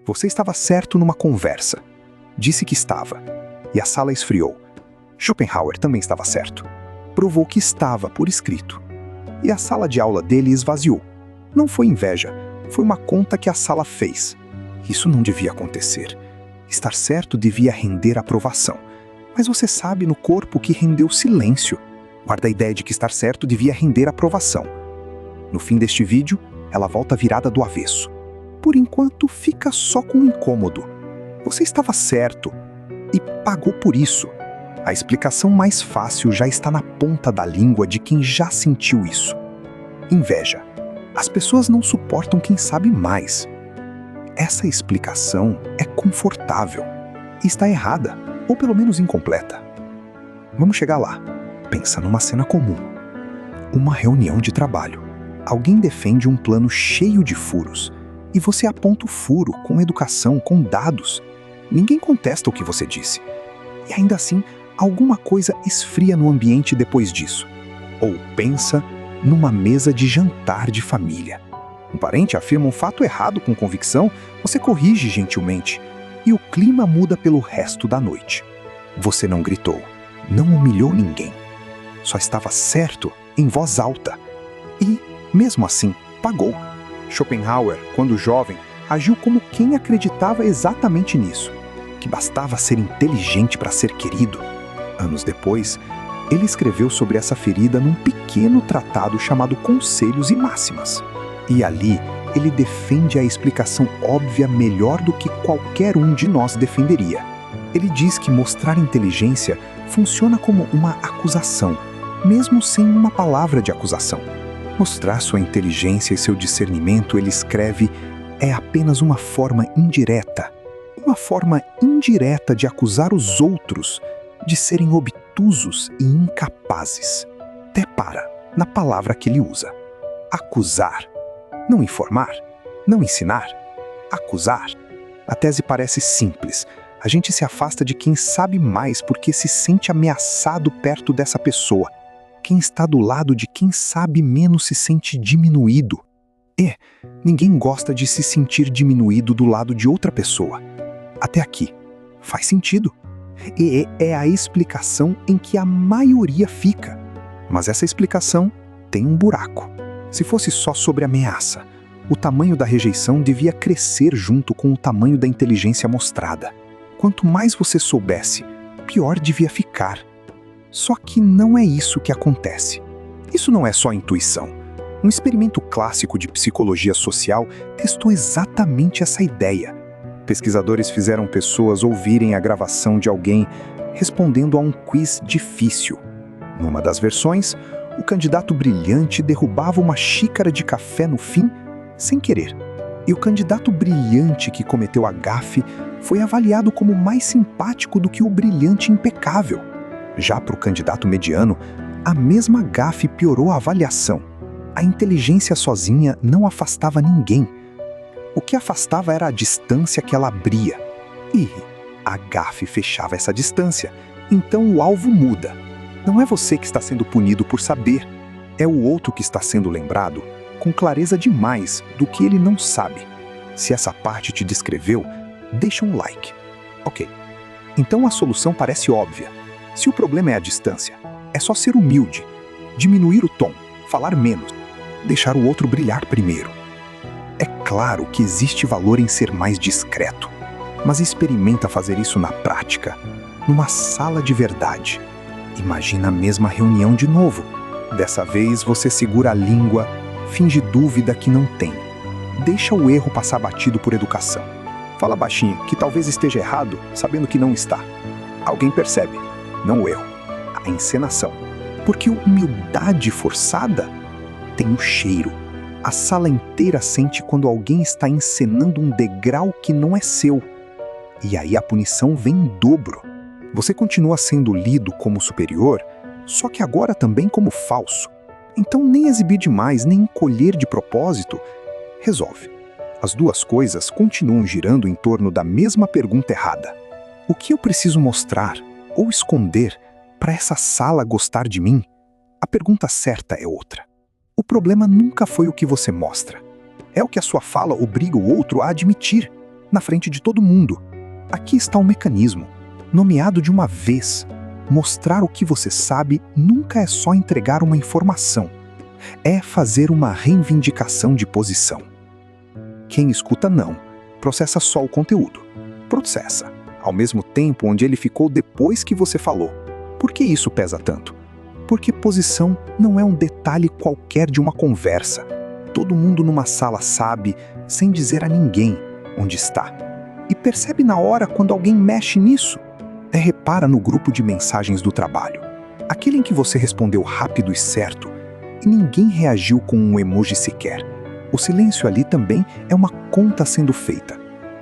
Você estava certo numa conversa. Disse que estava. E a sala esfriou. Schopenhauer também estava certo. Provou que estava por escrito. E a sala de aula dele esvaziou. Não foi inveja, foi uma conta que a sala fez. Isso não devia acontecer. Estar certo devia render aprovação. Mas você sabe no corpo que rendeu silêncio. Guarda a ideia de que estar certo devia render aprovação. No fim deste vídeo, ela volta virada do avesso. Por enquanto, fica só com o incômodo. Você estava certo e pagou por isso. A explicação mais fácil já está na ponta da língua de quem já sentiu isso. Inveja. As pessoas não suportam quem sabe mais. Essa explicação é confortável e está errada, ou pelo menos incompleta. Vamos chegar lá. Pensa numa cena comum. Uma reunião de trabalho. Alguém defende um plano cheio de furos e você aponta o furo com educação, com dados. Ninguém contesta o que você disse. E ainda assim, alguma coisa esfria no ambiente depois disso. Ou pensa numa mesa de jantar de família. Um parente afirma um fato errado com convicção, você corrige gentilmente, e o clima muda pelo resto da noite. Você não gritou, não humilhou ninguém. Só estava certo em voz alta. E, mesmo assim, pagou. Schopenhauer, quando jovem, agiu como quem acreditava exatamente nisso, que bastava ser inteligente para ser querido. Anos depois, ele escreveu sobre essa ferida num pequeno tratado chamado Conselhos e Máximas. E ali, ele defende a explicação óbvia melhor do que qualquer um de nós defenderia. Ele diz que mostrar inteligência funciona como uma acusação, mesmo sem uma palavra de acusação. Mostrar sua inteligência e seu discernimento, ele escreve, é apenas uma forma indireta de acusar os outros de serem obtusos e incapazes. Até na palavra que ele usa. Acusar. Não informar, não ensinar, acusar. A tese parece simples. A gente se afasta de quem sabe mais porque se sente ameaçado perto dessa pessoa. Quem está do lado de quem sabe menos se sente diminuído. Ninguém gosta de se sentir diminuído do lado de outra pessoa. Até aqui. Faz sentido. E é a explicação em que a maioria fica. Mas essa explicação tem um buraco. Se fosse só sobre ameaça, o tamanho da rejeição devia crescer junto com o tamanho da inteligência mostrada. Quanto mais você soubesse, pior devia ficar. Só que não é isso que acontece. Isso não é só intuição. Um experimento clássico de psicologia social testou exatamente essa ideia. Pesquisadores fizeram pessoas ouvirem a gravação de alguém respondendo a um quiz difícil. Numa das versões, o candidato brilhante derrubava uma xícara de café no fim, sem querer. E o candidato brilhante que cometeu a gafe foi avaliado como mais simpático do que o brilhante impecável. Já para o candidato mediano, a mesma gafe piorou a avaliação. A inteligência sozinha não afastava ninguém. O que afastava era a distância que ela abria. E a gafe fechava essa distância, então o alvo muda. Não é você que está sendo punido por saber, é o outro que está sendo lembrado com clareza demais do que ele não sabe. Se essa parte te descreveu, deixa um like. Ok. Então a solução parece óbvia. Se o problema é a distância, é só ser humilde, diminuir o tom, falar menos, deixar o outro brilhar primeiro. É claro que existe valor em ser mais discreto, mas experimenta fazer isso na prática, numa sala de verdade. Imagina a mesma reunião de novo. Dessa vez você segura a língua, finge dúvida que não tem. Deixa o erro passar batido por educação. Fala baixinho, que talvez esteja errado, sabendo que não está. Alguém percebe, não o erro, a encenação. Porque humildade forçada tem o cheiro. A sala inteira sente quando alguém está encenando um degrau que não é seu. E aí a punição vem em dobro. Você continua sendo lido como superior, só que agora também como falso. Então nem exibir demais, nem encolher de propósito, resolve. As duas coisas continuam girando em torno da mesma pergunta errada. O que eu preciso mostrar ou esconder para essa sala gostar de mim? A pergunta certa é outra. O problema nunca foi o que você mostra. É o que a sua fala obriga o outro a admitir. na frente de todo mundo. Aqui está o mecanismo, nomeado de uma vez. Mostrar o que você sabe nunca é só entregar uma informação. É fazer uma reivindicação de posição. Quem escuta não, processa só o conteúdo. Processa, ao mesmo tempo onde ele ficou depois que você falou. Por que isso pesa tanto? Porque posição não é um detalhe qualquer de uma conversa. Todo mundo numa sala sabe, sem dizer a ninguém, onde está. E percebe na hora quando alguém mexe nisso. Repara no grupo de mensagens do trabalho. Aquele em que você respondeu rápido e certo, e ninguém reagiu com um emoji sequer. O silêncio ali também é uma conta sendo feita.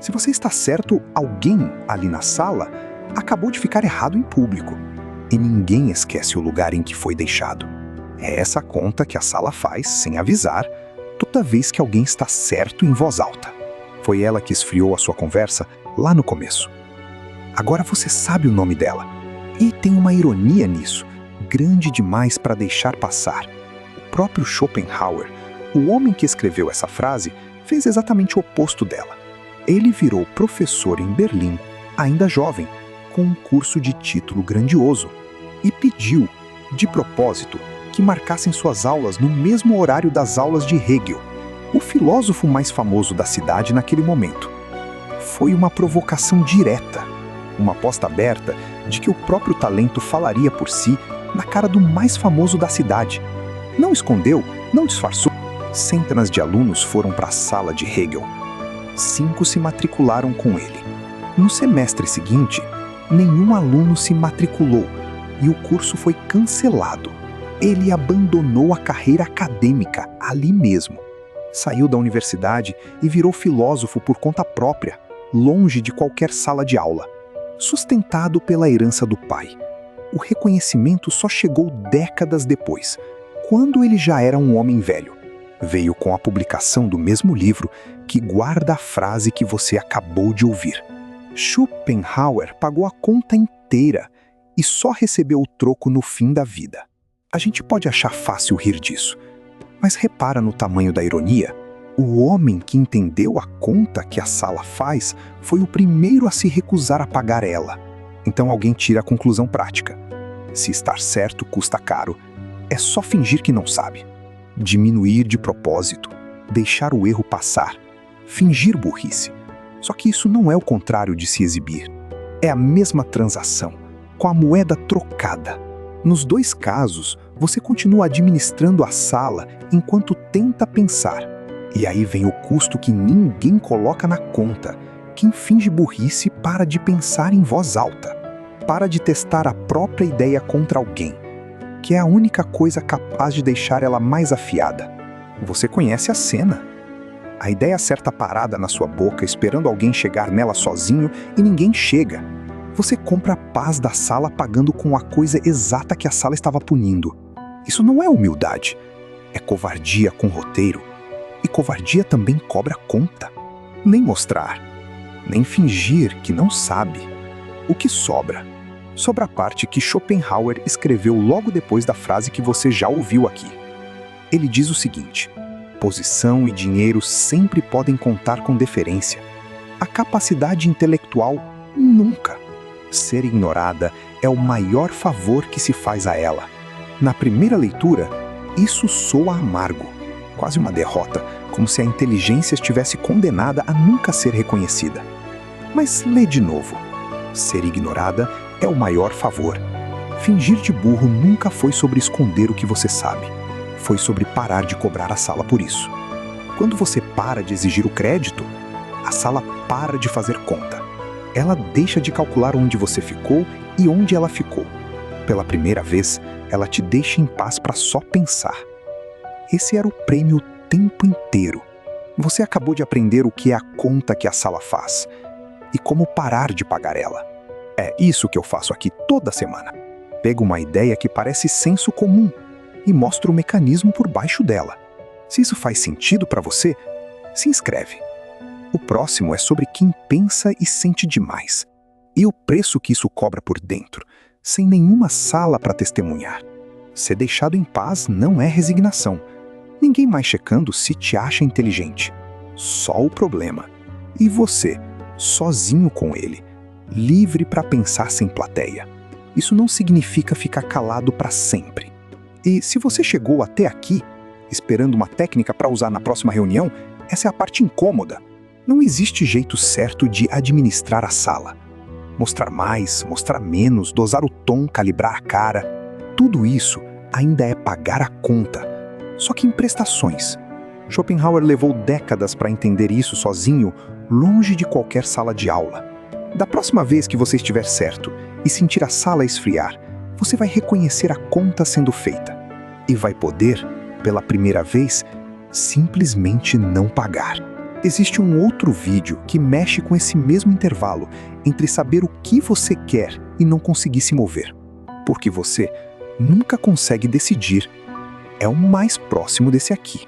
Se você está certo, alguém ali na sala acabou de ficar errado em público. E ninguém esquece o lugar em que foi deixado. É essa conta que a sala faz, sem avisar, toda vez que alguém está certo em voz alta. Foi ela que esfriou a sua conversa lá no começo. Agora você sabe o nome dela. E tem uma ironia nisso, grande demais para deixar passar. O próprio Schopenhauer, o homem que escreveu essa frase, fez exatamente o oposto dela. Ele virou professor em Berlim, ainda jovem, com um curso de título grandioso, e pediu, de propósito, que marcassem suas aulas no mesmo horário das aulas de Hegel, o filósofo mais famoso da cidade naquele momento. Foi uma provocação direta, uma aposta aberta de que o próprio talento falaria por si na cara do mais famoso da cidade. Não escondeu, não disfarçou. Centenas de alunos foram para a sala de Hegel. 5 se matricularam com ele. No semestre seguinte, nenhum aluno se matriculou e o curso foi cancelado. Ele abandonou a carreira acadêmica ali mesmo. Saiu da universidade e virou filósofo por conta própria, longe de qualquer sala de aula. Sustentado pela herança do pai. O reconhecimento só chegou décadas depois, quando ele já era um homem velho. Veio com a publicação do mesmo livro que guarda a frase que você acabou de ouvir. Schopenhauer pagou a conta inteira e só recebeu o troco no fim da vida. A gente pode achar fácil rir disso, mas repara no tamanho da ironia. O homem que entendeu a conta que a sala faz foi o primeiro a se recusar a pagar ela. Então alguém tira a conclusão prática. Se estar certo custa caro, é só fingir que não sabe. Diminuir de propósito, deixar o erro passar, fingir burrice. Só que isso não é o contrário de se exibir. É a mesma transação, com a moeda trocada. Nos dois casos, você continua administrando a sala enquanto tenta pensar. E aí vem o custo que ninguém coloca na conta. Quem finge burrice para de pensar em voz alta. Para de testar a própria ideia contra alguém, que é a única coisa capaz de deixar ela mais afiada. Você conhece a cena. A ideia certa parada na sua boca, esperando alguém chegar nela sozinho e ninguém chega. Você compra a paz da sala pagando com a coisa exata que a sala estava punindo. Isso não é humildade. É covardia com roteiro. E covardia também cobra conta. Nem mostrar, nem fingir que não sabe. O que sobra? Sobra a parte que Schopenhauer escreveu logo depois da frase que você já ouviu aqui. Ele diz o seguinte: posição e dinheiro sempre podem contar com deferência. A capacidade intelectual, nunca. Ser ignorada é o maior favor que se faz a ela. Na primeira leitura, isso soa amargo. Quase uma derrota, como se a inteligência estivesse condenada a nunca ser reconhecida. Mas lê de novo. Ser ignorada é o maior favor. Fingir de burro nunca foi sobre esconder o que você sabe. Foi sobre parar de cobrar a sala por isso. Quando você para de exigir o crédito, a sala para de fazer conta. Ela deixa de calcular onde você ficou e onde ela ficou. Pela primeira vez, ela te deixa em paz para só pensar. Esse era o prêmio o tempo inteiro. Você acabou de aprender o que é a conta que a sala faz e como parar de pagar ela. É isso que eu faço aqui toda semana. Pego uma ideia que parece senso comum e mostro o mecanismo por baixo dela. Se isso faz sentido para você, se inscreve. O próximo é sobre quem pensa e sente demais e o preço que isso cobra por dentro, sem nenhuma sala para testemunhar. Ser deixado em paz não é resignação. Ninguém mais checando se te acha inteligente. Só o problema. E você, sozinho com ele, livre para pensar sem plateia. Isso não significa ficar calado para sempre. E se você chegou até aqui, esperando uma técnica para usar na próxima reunião, essa é a parte incômoda. Não existe jeito certo de administrar a sala. Mostrar mais, mostrar menos, dosar o tom, calibrar a cara, tudo isso ainda é pagar a conta, só que em prestações. Schopenhauer levou décadas para entender isso sozinho, longe de qualquer sala de aula. Da próxima vez que você estiver certo e sentir a sala esfriar, você vai reconhecer a conta sendo feita e vai poder, pela primeira vez, simplesmente não pagar. Existe um outro vídeo que mexe com esse mesmo intervalo entre saber o que você quer e não conseguir se mover. Porque você nunca consegue decidir. É o mais próximo desse aqui.